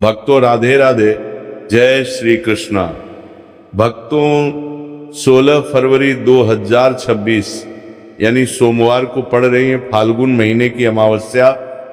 भक्तों राधे राधे, जय श्री कृष्णा। भक्तों 16 फरवरी 2026 यानी सोमवार को पड़ रही है फाल्गुन महीने की अमावस्या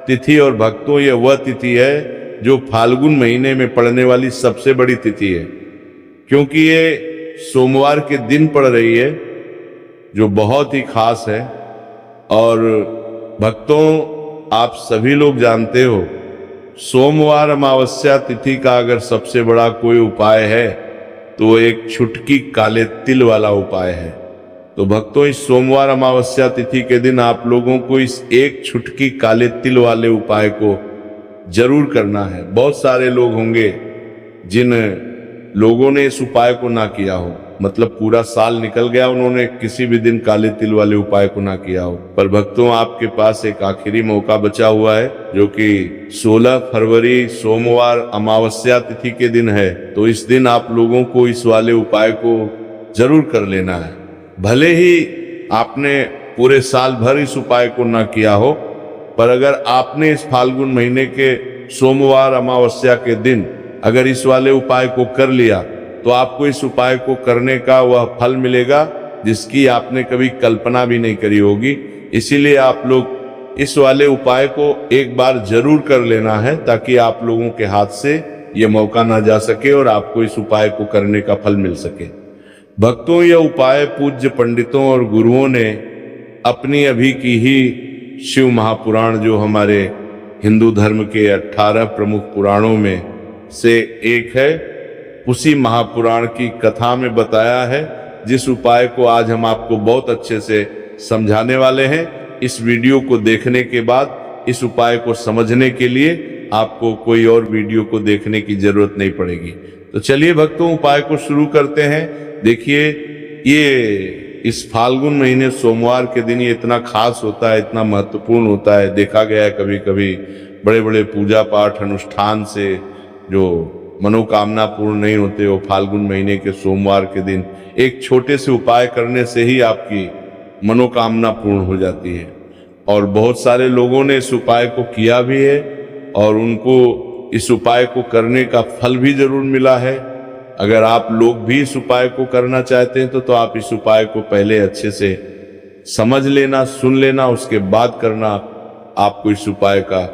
तिथि। और भक्तों यह वह तिथि है जो फाल्गुन महीने में पड़ने वाली सबसे बड़ी तिथि है, क्योंकि ये सोमवार के दिन पड़ रही है, जो बहुत ही खास है। और भक्तों आप सभी लोग जानते हो, सोमवार अमावस्या तिथि का अगर सबसे बड़ा कोई उपाय है तो एक छुटकी काले तिल वाला उपाय है। तो भक्तों इस सोमवार अमावस्या तिथि के दिन आप लोगों को इस एक छुटकी काले तिल वाले उपाय को जरूर करना है। बहुत सारे लोग होंगे जिन लोगों ने इस उपाय को ना किया हो, मतलब पूरा साल निकल गया उन्होंने किसी भी दिन काले तिल वाले उपाय को ना किया हो। पर भक्तों आपके पास एक आखिरी मौका बचा हुआ है, जो कि 16 फरवरी सोमवार अमावस्या तिथि के दिन है। तो इस दिन आप लोगों को इस वाले उपाय को जरूर कर लेना है। भले ही आपने पूरे साल भर इस उपाय को ना किया हो, पर अगर आपने इस फाल्गुन महीने के सोमवार अमावस्या के दिन अगर इस वाले उपाय को कर लिया तो आपको इस उपाय को करने का वह फल मिलेगा जिसकी आपने कभी कल्पना भी नहीं करी होगी। इसीलिए आप लोग इस वाले उपाय को एक बार जरूर कर लेना है, ताकि आप लोगों के हाथ से ये मौका ना जा सके और आपको इस उपाय को करने का फल मिल सके। भक्तों यह उपाय पूज्य पंडितों और गुरुओं ने अपनी अभी की ही शिव महापुराण, जो हमारे हिंदू धर्म के 18 प्रमुख पुराणों में से एक है, उसी महापुराण की कथा में बताया है, जिस उपाय को आज हम आपको बहुत अच्छे से समझाने वाले हैं। इस वीडियो को देखने के बाद इस उपाय को समझने के लिए आपको कोई और वीडियो को देखने की जरूरत नहीं पड़ेगी। तो चलिए भक्तों उपाय को शुरू करते हैं। देखिए ये इस फाल्गुन महीने सोमवार के दिन ये इतना खास होता है, इतना महत्वपूर्ण होता है। देखा गया है कभी कभी बड़े बड़े पूजा पाठ अनुष्ठान से जो मनोकामना पूर्ण नहीं होते, वो फाल्गुन महीने के सोमवार के दिन एक छोटे से उपाय करने से ही आपकी मनोकामना पूर्ण हो जाती है। और बहुत सारे लोगों ने इस उपाय को किया भी है और उनको इस उपाय को करने का फल भी जरूर मिला है। अगर आप लोग भी इस उपाय को करना चाहते हैं तो आप इस उपाय को पहले अच्छे से समझ लेना, सुन लेना, उसके बाद करना। आपको इस उपाय का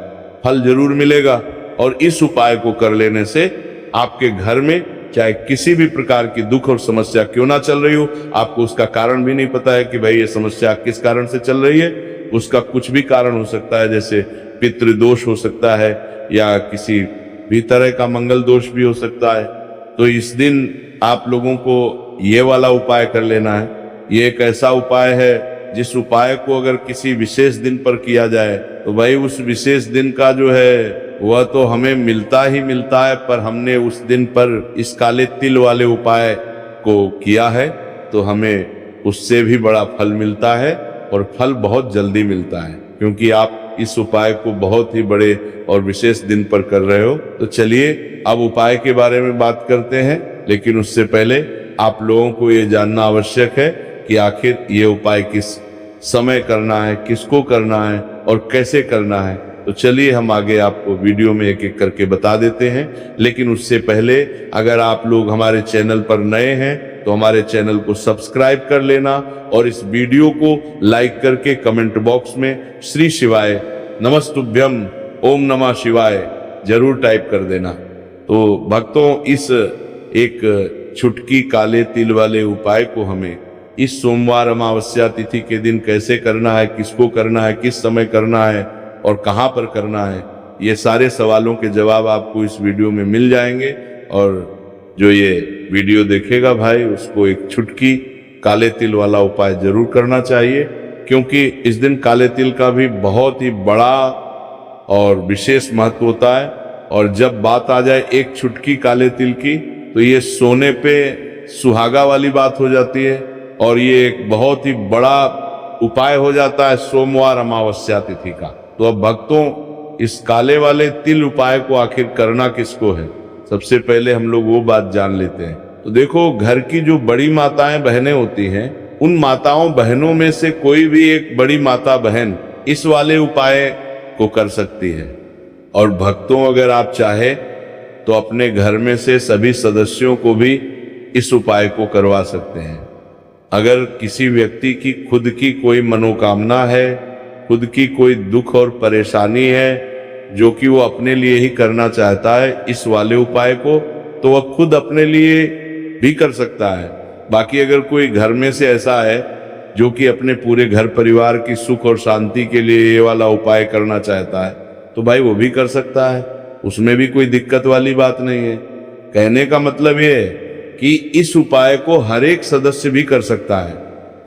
फल जरूर मिलेगा। और इस उपाय को कर लेने से आपके घर में चाहे किसी भी प्रकार की दुख और समस्या क्यों ना चल रही हो, आपको उसका कारण भी नहीं पता है कि भाई ये समस्या किस कारण से चल रही है। उसका कुछ भी कारण हो सकता है, जैसे पितृदोष हो सकता है या किसी भी तरह का मंगल दोष भी हो सकता है। तो इस दिन आप लोगों को ये वाला उपाय कर लेना है। ये एक ऐसा उपाय है जिस उपाय को अगर किसी विशेष दिन पर किया जाए तो भाई उस विशेष दिन का जो है वह तो हमें मिलता ही मिलता है। पर हमने उस दिन पर इस काले तिल वाले उपाय को किया है तो हमें उससे भी बड़ा फल मिलता है, और फल बहुत जल्दी मिलता है, क्योंकि आप इस उपाय को बहुत ही बड़े और विशेष दिन पर कर रहे हो। तो चलिए अब उपाय के बारे में बात करते हैं, लेकिन उससे पहले आप लोगों को ये जानना आवश्यक है कि आखिर ये उपाय किस समय करना है, किसको करना है और कैसे करना है। तो चलिए हम आगे आपको वीडियो में एक एक करके बता देते हैं। लेकिन उससे पहले अगर आप लोग हमारे चैनल पर नए हैं तो हमारे चैनल को सब्सक्राइब कर लेना और इस वीडियो को लाइक करके कमेंट बॉक्स में श्री शिवाय नमस्तुभ्यम ओम नमः शिवाय जरूर टाइप कर देना। तो भक्तों इस एक छुटकी काले तिल वाले उपाय को हमें इस सोमवार अमावस्या तिथि के दिन कैसे करना है, किसको करना है, किस समय करना है और कहाँ पर करना है, ये सारे सवालों के जवाब आपको इस वीडियो में मिल जाएंगे। और जो ये वीडियो देखेगा भाई उसको एक छुटकी काले तिल वाला उपाय जरूर करना चाहिए, क्योंकि इस दिन काले तिल का भी बहुत ही बड़ा और विशेष महत्व होता है। और जब बात आ जाए एक छुटकी काले तिल की तो ये सोने पे सुहागा वाली बात हो जाती है, और ये एक बहुत ही बड़ा उपाय हो जाता है सोमवार अमावस्या तिथि का। तो अब भक्तों इस काले वाले तिल उपाय को आखिर करना किसको है, सबसे पहले हम लोग वो बात जान लेते हैं। तो देखो घर की जो बड़ी माताएं बहनें होती हैं, उन माताओं बहनों में से कोई भी एक बड़ी माता बहन इस वाले उपाय को कर सकती है। और भक्तों अगर आप चाहे तो अपने घर में से सभी सदस्यों को भी इस उपाय को करवा सकते हैं। अगर किसी व्यक्ति की खुद की कोई मनोकामना है, खुद की कोई दुख और परेशानी है जो कि वो अपने लिए ही करना चाहता है इस वाले उपाय को, तो वह खुद अपने लिए भी कर सकता है। बाकी अगर कोई घर में से ऐसा है जो कि अपने पूरे घर परिवार की सुख और शांति के लिए ये वाला उपाय करना चाहता है, तो भाई वो भी कर सकता है, उसमें भी कोई दिक्कत वाली बात नहीं है। कहने का मतलब ये है कि इस उपाय को हर एक सदस्य भी कर सकता है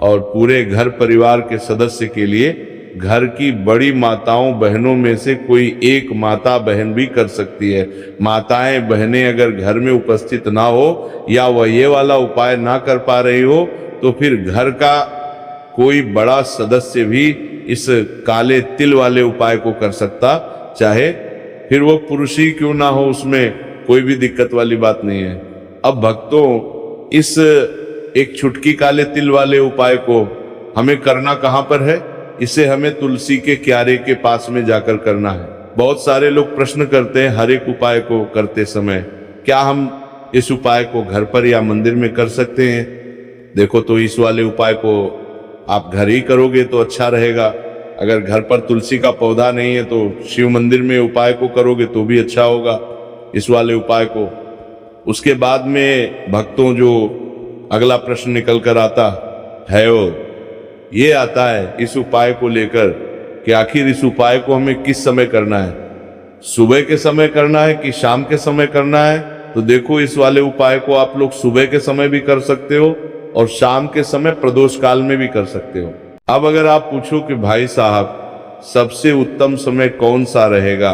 और पूरे घर परिवार के सदस्य के लिए घर की बड़ी माताओं बहनों में से कोई एक माता बहन भी कर सकती है। माताएं बहनें अगर घर में उपस्थित ना हो या वह ये वाला उपाय ना कर पा रही हो, तो फिर घर का कोई बड़ा सदस्य भी इस काले तिल वाले उपाय को कर सकता, चाहे फिर वो पुरुष ही क्यों ना हो, उसमें कोई भी दिक्कत वाली बात नहीं है। अब भक्तों, इस एक छुटकी काले तिल वाले उपाय को हमें करना कहाँ पर है? इसे हमें तुलसी के क्यारे के पास में जाकर करना है। बहुत सारे लोग प्रश्न करते हैं हर एक उपाय को करते समय, क्या हम इस उपाय को घर पर या मंदिर में कर सकते हैं? देखो, तो इस वाले उपाय को आप घर ही करोगे तो अच्छा रहेगा। अगर घर पर तुलसी का पौधा नहीं है तो शिव मंदिर में उपाय को करोगे तो भी अच्छा होगा इस वाले उपाय को। उसके बाद में भक्तों जो अगला प्रश्न निकल कर आता है वो ये आता है इस उपाय को लेकर कि आखिर इस उपाय को हमें किस समय करना है, सुबह के समय करना है कि शाम के समय करना है? तो देखो, इस वाले उपाय को आप लोग सुबह के समय भी कर सकते हो और शाम के समय प्रदोष काल में भी कर सकते हो। अब अगर आप पूछो कि भाई साहब सबसे उत्तम समय कौन सा रहेगा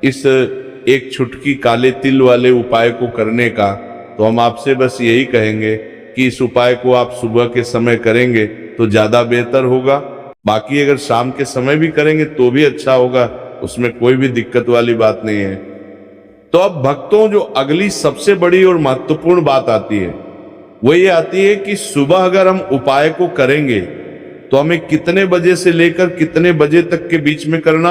इस एक छुटकी काले तिल वाले उपाय को करने का, तो हम आपसे बस यही कहेंगे कि इस उपाय को आप सुबह के समय करेंगे तो ज्यादा बेहतर होगा। बाकी अगर शाम के समय भी करेंगे तो भी अच्छा होगा, उसमें कोई भी दिक्कत वाली बात नहीं है। तो अब भक्तों, जो अगली सबसे बड़ी और महत्वपूर्ण बात आती है वो ये आती है कि सुबह अगर हम उपाय को करेंगे तो हमें कितने बजे से लेकर कितने बजे तक के बीच में करना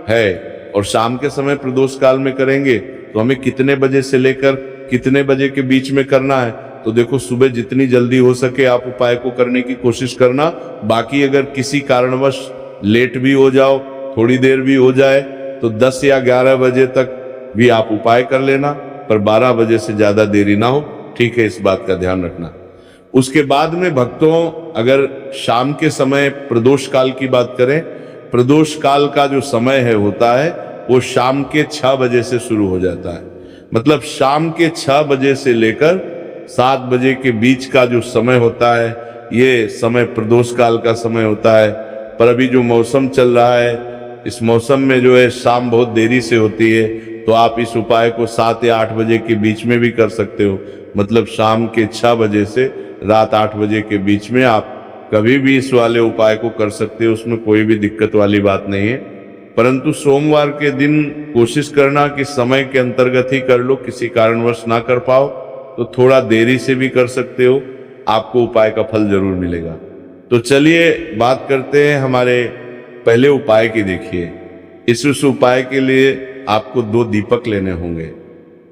है, और शाम के समय प्रदोष काल में करेंगे तो हमें कितने बजे से लेकर कितने बजे के बीच में करना है। तो देखो, सुबह जितनी जल्दी हो सके आप उपाय को करने की कोशिश करना। बाकी अगर किसी कारणवश लेट भी हो जाओ, थोड़ी देर भी हो जाए, तो 10 या 11 बजे तक भी आप उपाय कर लेना, पर 12 बजे से ज्यादा देरी ना हो, ठीक है? इस बात का ध्यान रखना। उसके बाद में भक्तों, अगर शाम के समय प्रदोष काल की बात करें, प्रदोष काल का जो समय है होता है वो शाम के 6 बजे से शुरू हो जाता है। मतलब शाम के 6 बजे से लेकर 7 बजे के बीच का जो समय होता है ये समय प्रदोष काल का समय होता है। पर अभी जो मौसम चल रहा है, इस मौसम में जो है शाम बहुत देरी से होती है, तो आप इस उपाय को 7 या 8 बजे के बीच में भी कर सकते हो। मतलब शाम के 6 बजे से रात 8 बजे के बीच में आप कभी भी इस वाले उपाय को कर सकते हो, उसमें कोई भी दिक्कत वाली बात नहीं है। परंतु सोमवार के दिन कोशिश करना कि समय के अंतर्गत ही कर लो, किसी कारणवश ना कर पाओ तो थोड़ा देरी से भी कर सकते हो, आपको उपाय का फल जरूर मिलेगा। तो चलिए बात करते हैं हमारे पहले उपाय की। देखिए, इस उपाय के लिए आपको 2 दीपक लेने होंगे।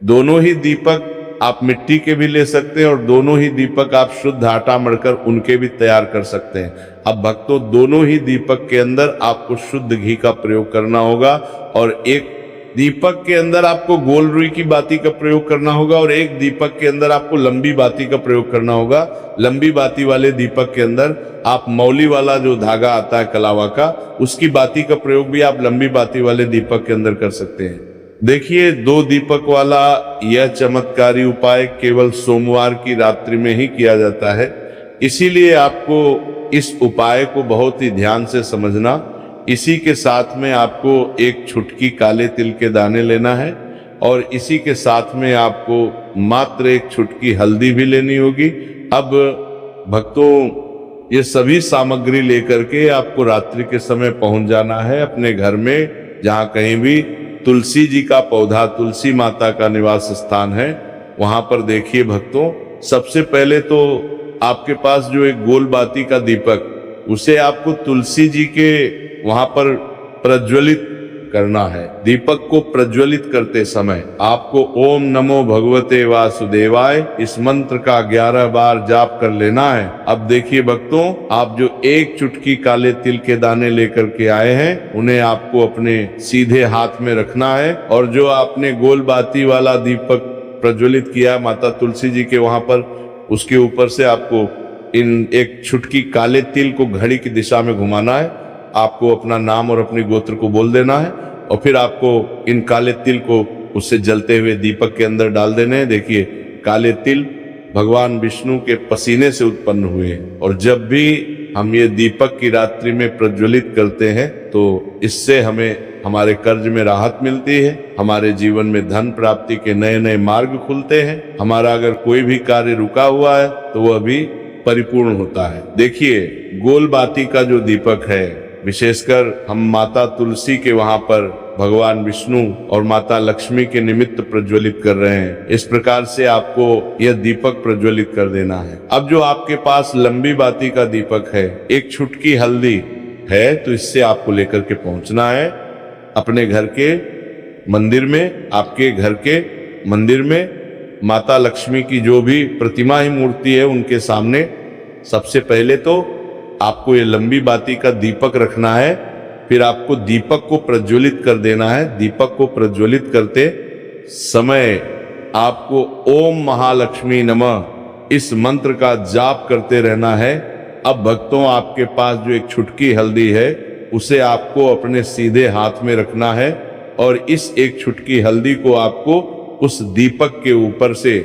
दोनों ही दीपक आप मिट्टी के भी ले सकते हैं और दोनों ही दीपक आप शुद्ध आटा मढ़कर उनके भी तैयार कर सकते हैं। अब भक्तों, दोनों ही दीपक के अंदर आपको शुद्ध घी का प्रयोग करना होगा और एक दीपक के अंदर आपको गोल रुई की बाती का प्रयोग करना होगा और एक दीपक के अंदर आपको लंबी बाती का प्रयोग करना होगा। लंबी बाती वाले दीपक के अंदर आप मौली वाला जो धागा आता है कलावा का, उसकी बाती का प्रयोग भी आप लंबी बाती वाले दीपक के अंदर कर सकते हैं। देखिए, 2 दीपक वाला यह चमत्कारी उपाय केवल सोमवार की रात्रि में ही किया जाता है, इसीलिए आपको इस उपाय को बहुत ही ध्यान से समझना। इसी के साथ में आपको एक छुटकी काले तिल के दाने लेना है और इसी के साथ में आपको मात्र एक छुटकी हल्दी भी लेनी होगी। अब भक्तों, ये सभी सामग्री लेकर के आपको रात्रि के समय पहुंच जाना है अपने घर में, जहां कहीं भी तुलसी जी का पौधा, तुलसी माता का निवास स्थान है, वहां पर देखिए भक्तों, सबसे पहले तो आपके पास जो एक गोल बाती का दीपक, उसे आपको तुलसी जी के वहां पर प्रज्वलित करना है। दीपक को प्रज्वलित करते समय आपको ओम नमो भगवते वासुदेवाय इस मंत्र का 11 बार जाप कर लेना है। अब देखिए भक्तों, आप जो एक चुटकी काले तिल के दाने लेकर के आए हैं, उन्हें आपको अपने सीधे हाथ में रखना है, और जो आपने गोल बाती वाला दीपक प्रज्वलित किया माता तुलसी जी के वहां पर, उसके ऊपर से आपको इन एक चुटकी काले तिल को घड़ी की दिशा में घुमाना है। आपको अपना नाम और अपनी गोत्र को बोल देना है, और फिर आपको इन काले तिल को उससे जलते हुए दीपक के अंदर डाल देने हैं। देखिए, काले तिल भगवान विष्णु के पसीने से उत्पन्न हुए हैं, और जब भी हम ये दीपक की रात्रि में प्रज्वलित करते हैं तो इससे हमें हमारे कर्ज में राहत मिलती है, हमारे जीवन में धन प्राप्ति के नए नए मार्ग खुलते हैं, हमारा अगर कोई भी कार्य रुका हुआ है तो वह भी परिपूर्ण होता है। देखिए, गोल बाती का जो दीपक है, विशेषकर हम माता तुलसी के वहां पर भगवान विष्णु और माता लक्ष्मी के निमित्त प्रज्वलित कर रहे हैं। इस प्रकार से आपको यह दीपक प्रज्वलित कर देना है। अब जो आपके पास लंबी बाती का दीपक है, एक चुटकी हल्दी है, तो इससे आपको लेकर के पहुंचना है अपने घर के मंदिर में। आपके घर के मंदिर में माता लक्ष्मी की जो भी प्रतिमा ही मूर्ति है, उनके सामने सबसे पहले तो आपको ये लंबी बाती का दीपक रखना है, फिर आपको दीपक को प्रज्वलित कर देना है। दीपक को प्रज्वलित करते समय आपको ओम महालक्ष्मी नमः इस मंत्र का जाप करते रहना है। अब भक्तों, आपके पास जो एक चुटकी हल्दी है, उसे आपको अपने सीधे हाथ में रखना है, और इस एक चुटकी हल्दी को आपको उस दीपक के ऊपर से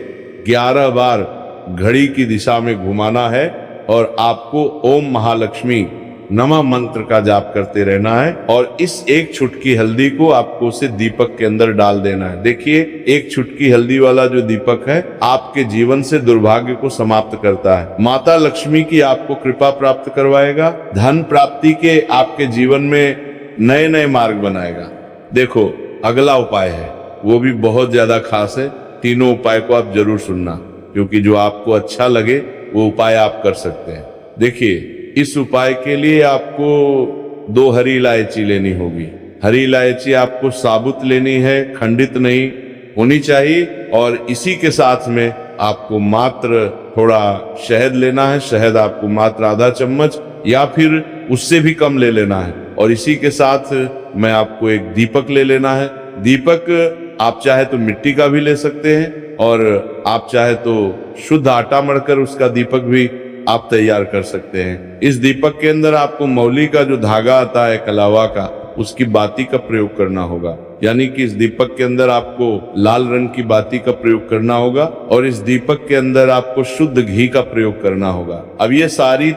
11 बार घड़ी की दिशा में घुमाना है, और आपको ओम महालक्ष्मी नमः मंत्र का जाप करते रहना है, और इस एक चुटकी हल्दी को आपको उसे दीपक के अंदर डाल देना है। देखिए, एक चुटकी हल्दी वाला जो दीपक है, आपके जीवन से दुर्भाग्य को समाप्त करता है, माता लक्ष्मी की आपको कृपा प्राप्त करवाएगा, धन प्राप्ति के आपके जीवन में नए नए मार्ग बनाएगा। देखो, अगला उपाय है, वो भी बहुत ज्यादा खास है। तीनों उपाय को आप जरूर सुनना, क्योंकि जो आपको अच्छा लगे वो उपाय आप कर सकते हैं। देखिए, इस उपाय के लिए आपको 2 हरी इलायची लेनी होगी। हरी इलायची आपको साबुत लेनी है, खंडित नहीं होनी चाहिए, और इसी के साथ में आपको मात्र थोड़ा शहद लेना है। शहद आपको मात्र आधा चम्मच या फिर उससे भी कम ले लेना है, और इसी के साथ में आपको एक दीपक ले लेना है। दीपक आप चाहे तो मिट्टी का भी ले सकते हैं, और आप चाहे तो शुद्ध आटा मढ़कर उसका दीपक भी आप तैयार कर सकते हैं। इस दीपक के अंदर आपको मौली का जो धागा आता है कलावा का, उसकी बाती का प्रयोग करना होगा। यानी कि इस दीपक के अंदर आपको लाल रंग की बाती का प्रयोग करना होगा, और इस दीपक के अंदर आपको शुद्ध घी का प्रयोग करना होगा। अब ये सारी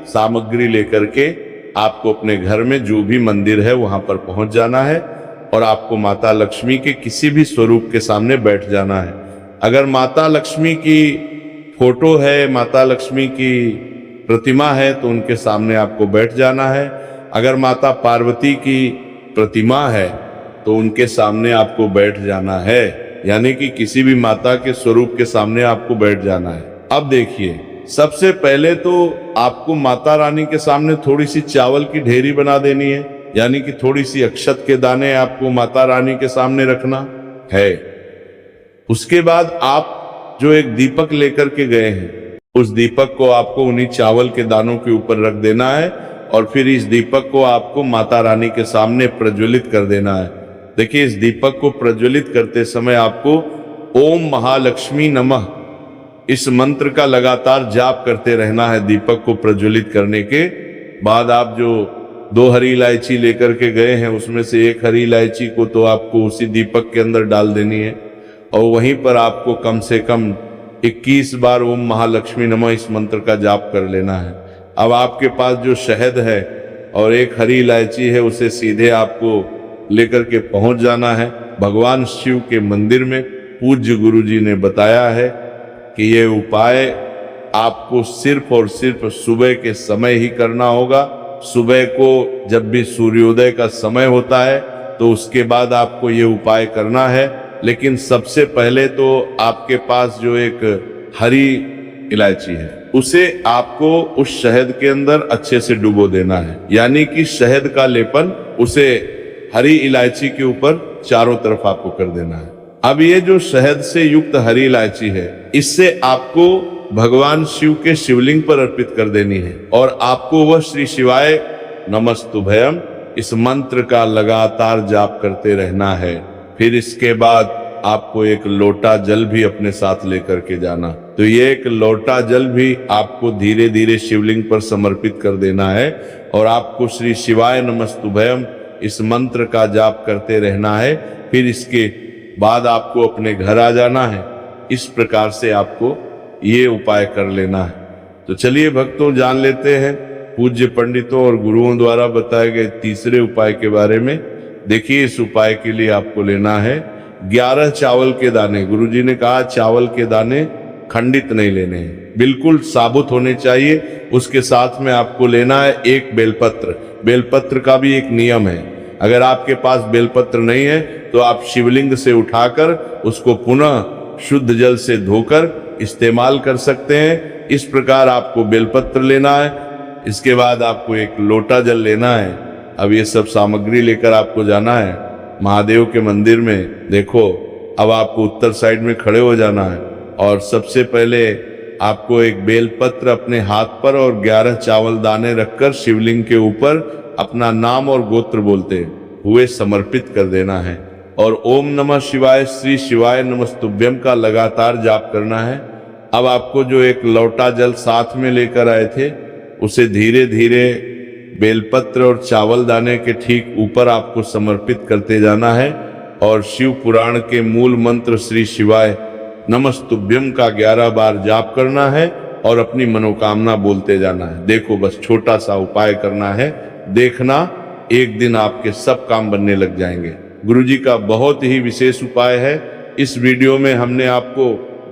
सामग्री लेकर के आपको अपने घर में जो भी मंदिर है वहां पर पहुंच जाना है, और आपको माता लक्ष्मी के किसी भी स्वरूप के सामने बैठ जाना है। अगर माता लक्ष्मी की फोटो है, माता लक्ष्मी की प्रतिमा है, तो उनके सामने आपको बैठ जाना है। अगर माता पार्वती की प्रतिमा है तो उनके सामने आपको बैठ जाना है, यानी कि किसी भी माता के स्वरूप के सामने आपको बैठ जाना है। अब देखिए, सबसे पहले तो आपको माता रानी के सामने थोड़ी सी चावल की ढेरी बना देनी है, यानी कि थोड़ी सी अक्षत के दाने आपको माता रानी के सामने रखना है। उसके बाद आप जो एक दीपक लेकर के गए हैं, उस दीपक को आपको उन्हीं चावल के दानों के ऊपर रख देना है, और फिर इस दीपक को आपको माता रानी के सामने प्रज्वलित कर देना है। देखिए, इस दीपक को प्रज्वलित करते समय आपको ओम महालक्ष्मी नमः इस मंत्र का लगातार जाप करते रहना है। दीपक को प्रज्वलित करने के बाद आप जो 2 हरी इलायची लेकर के गए हैं, उसमें से एक हरी इलायची को तो आपको उसी दीपक के अंदर डाल देनी है, और वहीं पर आपको कम से कम 21 बार ओम महालक्ष्मी नमः इस मंत्र का जाप कर लेना है। अब आपके पास जो शहद है और एक हरी इलायची है, उसे सीधे आपको लेकर के पहुंच जाना है भगवान शिव के मंदिर में। पूज्य गुरु जी ने बताया है कि ये उपाय आपको सिर्फ और सिर्फ सुबह के समय ही करना होगा। सुबह को जब भी सूर्योदय का समय होता है तो उसके बाद आपको ये उपाय करना है, लेकिन सबसे पहले तो आपके पास जो एक हरी इलायची है, उसे आपको उस शहद के अंदर अच्छे से डुबो देना है, यानी कि शहद का लेपन उसे हरी इलायची के ऊपर चारों तरफ आपको कर देना है। अब ये जो शहद से युक्त हरी इलायची है, इससे आपको भगवान शिव के शिवलिंग पर अर्पित कर देनी है और आपको वह श्री शिवाय नमस्तुभयम इस मंत्र का लगातार जाप करते रहना है। फिर इसके बाद आपको एक लोटा जल भी अपने साथ लेकर के जाना। तो ये एक लोटा जल भी आपको धीरे धीरे शिवलिंग पर समर्पित कर देना है और आपको श्री शिवाय नमस्तुभयम इस मंत्र का जाप करते रहना है। फिर इसके बाद आपको अपने घर आ जाना है। इस प्रकार से आपको ये उपाय कर लेना है। तो चलिए भक्तों, जान लेते हैं पूज्य पंडितों और गुरुओं द्वारा बताए गए तीसरे उपाय के बारे में। देखिए, इस उपाय के लिए आपको लेना है 11 चावल के दाने। गुरुजी ने कहा चावल के दाने खंडित नहीं लेने हैं, बिल्कुल साबुत होने चाहिए। उसके साथ में आपको लेना है एक बेलपत्र। बेलपत्र का भी एक नियम है, अगर आपके पास बेलपत्र नहीं है तो आप शिवलिंग से उठाकर उसको पुनः शुद्ध जल से धोकर इस्तेमाल कर सकते हैं। इस प्रकार आपको बेलपत्र लेना है। इसके बाद आपको एक लोटा जल लेना है। अब ये सब सामग्री लेकर आपको जाना है महादेव के मंदिर में। देखो, अब आपको उत्तर साइड में खड़े हो जाना है और सबसे पहले आपको एक बेलपत्र अपने हाथ पर और 11 चावल दाने रखकर शिवलिंग के ऊपर अपना नाम और गोत्र बोलते हुए समर्पित कर देना है और ओम नमः शिवाय श्री शिवाय नमस्तुभ्यम का लगातार जाप करना है। अब आपको जो एक लोटा जल साथ में लेकर आए थे, उसे धीरे धीरे बेलपत्र और चावल दाने के ठीक ऊपर आपको समर्पित करते जाना है और शिव पुराण के मूल मंत्र श्री शिवाय नमस्तुभ्यम का 11 बार जाप करना है और अपनी मनोकामना बोलते जाना है। देखो, बस छोटा सा उपाय करना है, देखना एक दिन आपके सब काम बनने लग जाएंगे। गुरुजी का बहुत ही विशेष उपाय है। इस वीडियो में हमने आपको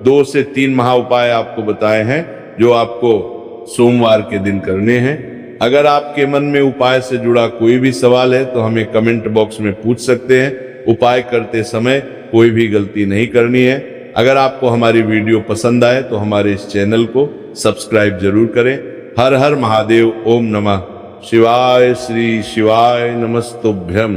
2 से 3 महा उपाय आपको बताए हैं जो आपको सोमवार के दिन करने हैं। अगर आपके मन में उपाय से जुड़ा कोई भी सवाल है तो हमें कमेंट बॉक्स में पूछ सकते हैं। उपाय करते समय कोई भी गलती नहीं करनी है। अगर आपको हमारी वीडियो पसंद आए तो हमारे इस चैनल को सब्सक्राइब जरूर करें। हर हर महादेव। ओम नमः शिवाय श्री शिवाय नमस्तुभ्यम।